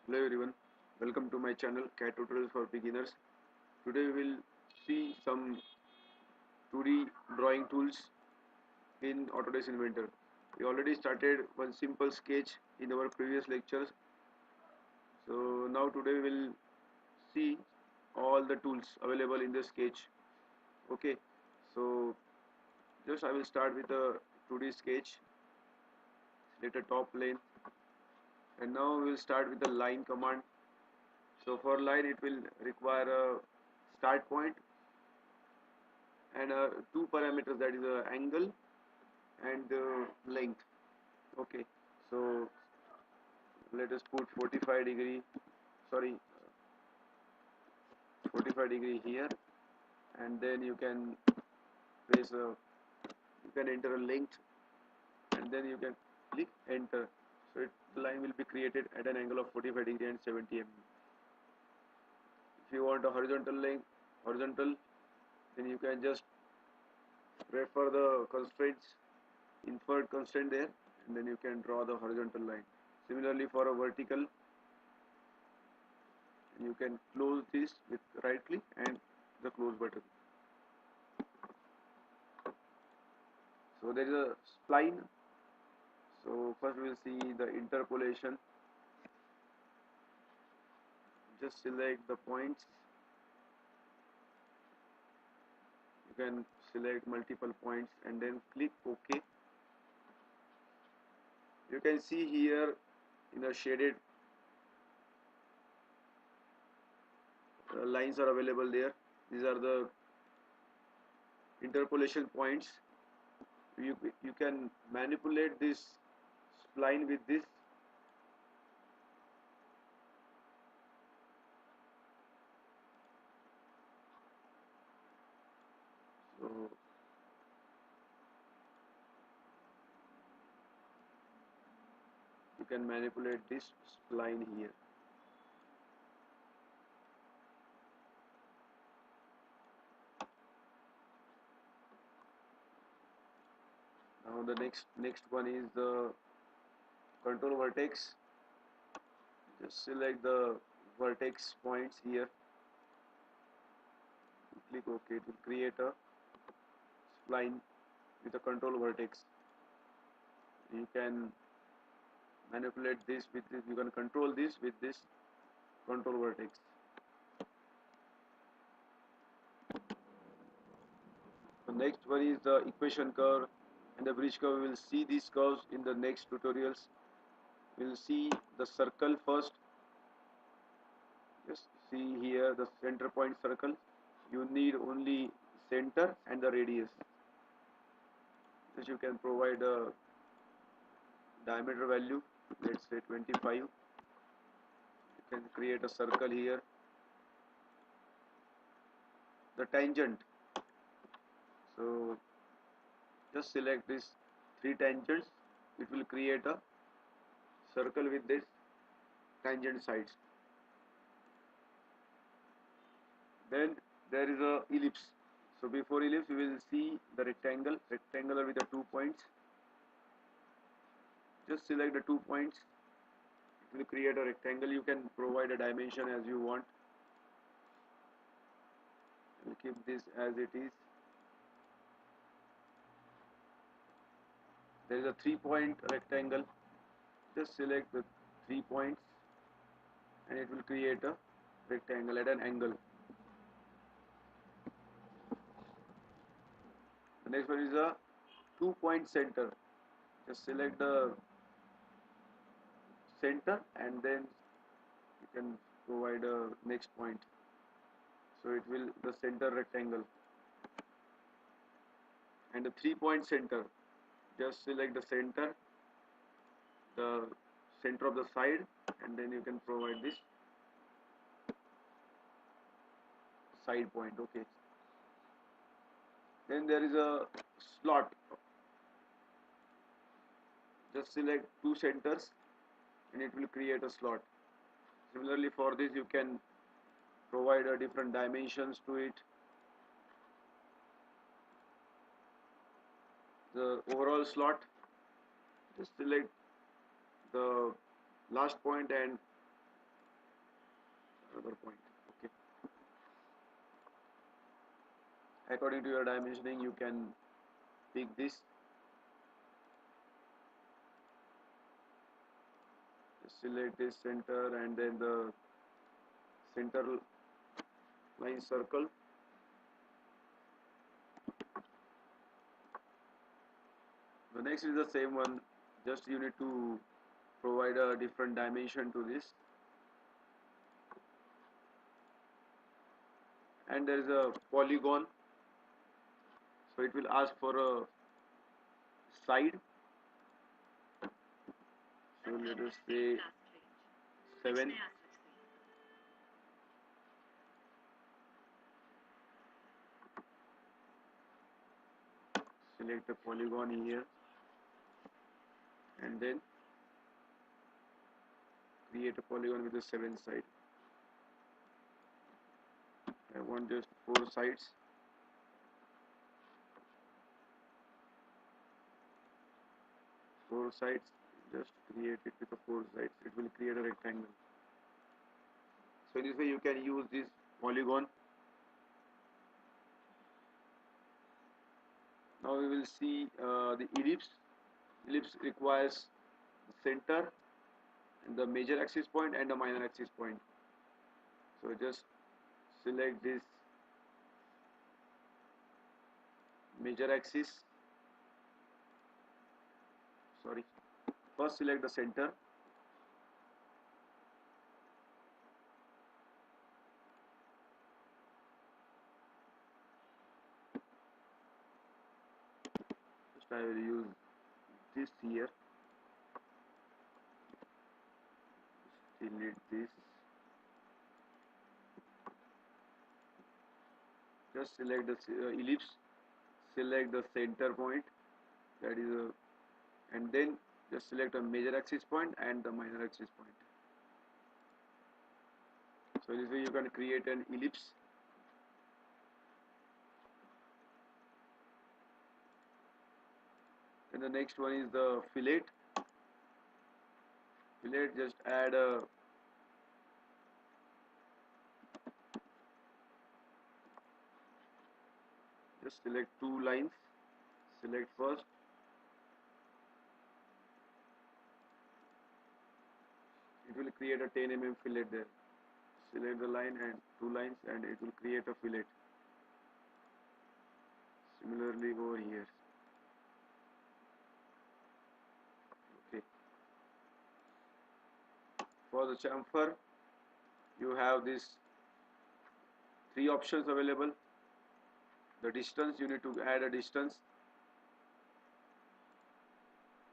Hello everyone, welcome to my channel CAD Tutorials for Beginners. Today we will see some 2D drawing tools in Autodesk Inventor. We already started one simple sketch in our previous lectures. So now today we will see all the tools available in the sketch. Okay, so just I will start with a 2D sketch, select a top plane, and now we will start with the line command. So for line it will require a start point and two parameters, that is angle and length. Okay, so let us put 45 degree, sorry, 45 degree here, and then you can press you can enter a length, and then you can click enter. So the line will be created at an angle of 45 degree and 70 mm. If you want a horizontal length, horizontal, then you can just refer the constraints, insert constraint there, and then you can draw the horizontal line. Similarly for a vertical, you can close this with right click and the close button. So there is a spline. So first we will see the interpolation. Just select the points. You can select multiple points and then click OK. You can see here in a shaded lines are available there. These are the interpolation points. You can manipulate this spline with this. So you can manipulate this spline here. Now the next one is the control vertex. Just select the vertex points here. Click OK. It will create a spline with a control vertex. You can manipulate this with this. You can control this with this control vertex. The next one is the equation curve and the bridge curve. We will see these curves in the next tutorials. We will see the circle first. Just see here the center point circle. You need only center and the radius. Just you can provide a diameter value, let's say 25. You can create a circle here. The tangent, so just select these three tangents. It will create a circle with this tangent sides. Then there is a ellipse. So before ellipse we will see the rectangular with the 2 points. Just select the 2 points. It will create a rectangle. You can provide a dimension as you want. We'll keep this as it is. There is a 3-point rectangle. Just select the 3 points and it will create a rectangle at an angle. The next one is a 2-point center. Just select the center and then you can provide a next point. So it will the center rectangle. And the 3-point center. Just select the center of the side, and then you can provide this side point. Okay. Then there is a slot. Just select 2 centers and it will create a slot. Similarly for this you can provide a different dimensions to it. The overall slot, just select the last point and another point. Okay. According to your dimensioning, you can pick this. Select this center and then the center line circle. The next is the same one, just you need to provide a different dimension to this. And there is a polygon, so it will ask for a side. So let us say 7. Select the polygon here and then create a polygon with the 7 side. I want just 4 sides. Four sides, just create it with the 4 sides. It will create a rectangle. So in this way you can use this polygon. Now we will see the ellipse. Ellipse requires center and the major axis point and the minor axis point. So just select this major axis. Sorry. First select the center. Just I will use this here. Delete this. Just select the ellipse. Select the center point. That is and then just select a major axis point and the minor axis point. So this way you can create an ellipse. And the next one is the fillet. Fillet, just add a just select 2 lines. Select first. It will create a 10 mm fillet there. Select the line and 2 lines and it will create a fillet. Similarly over here. Okay. For the chamfer, you have these 3 options available. The distance, you need to add a distance.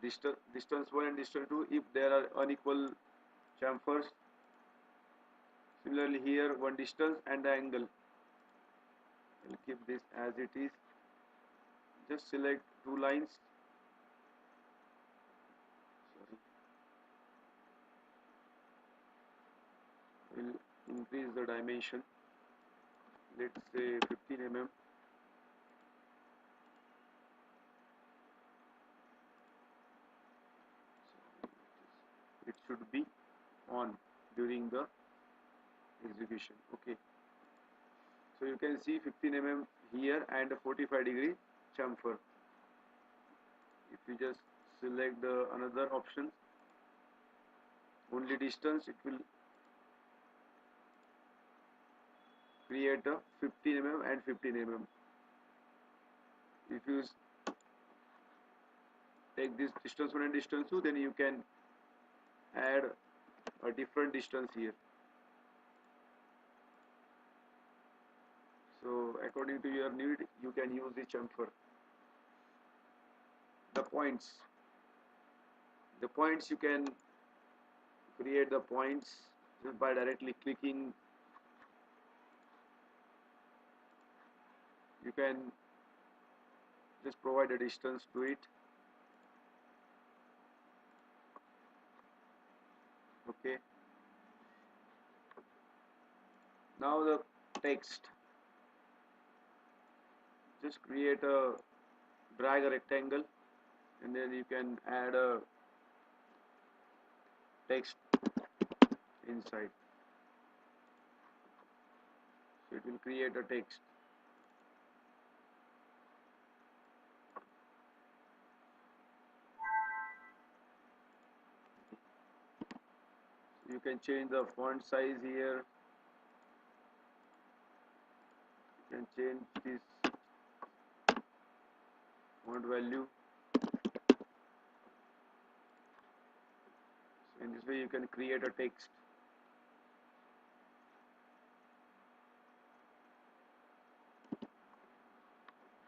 Distance 1 and distance 2 if there are unequal chamfers. Similarly here, one distance and the angle. I'll keep this as it is. Just select 2 lines. Sorry. We'll increase the dimension. Let's say 15 mm. It should be on during the execution. Okay. So you can see 15 mm here and a 45-degree chamfer. If you just select the another option, only distance, it will create a 15 mm and 15 mm. If you take this distance 1 and distance 2, then you can add a different distance here. So according to your need, you can use the chamfer. The points you can create the points just by directly clicking. You can just provide a distance to it. Okay. Now the text. Just drag a rectangle and then you can add a text inside. So it will create a text. You can change the font size here. You can change this font value. So in this way you can create a text.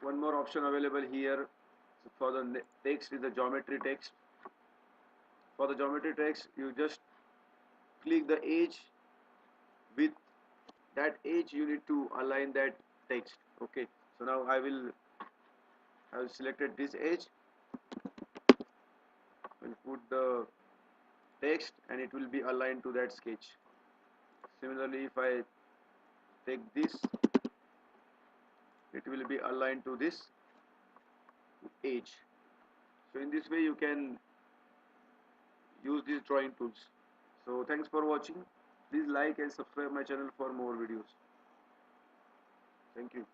One more option available here for the text is the geometry text. For the geometry text, you just click the edge. With that edge you need to align that text. Okay, so now I have selected this edge. Will put the text and it will be aligned to that sketch. Similarly, if I take this, it will be aligned to this edge. So in this way you can use these drawing tools. So thanks for watching. Please like and subscribe my channel for more videos. Thank you.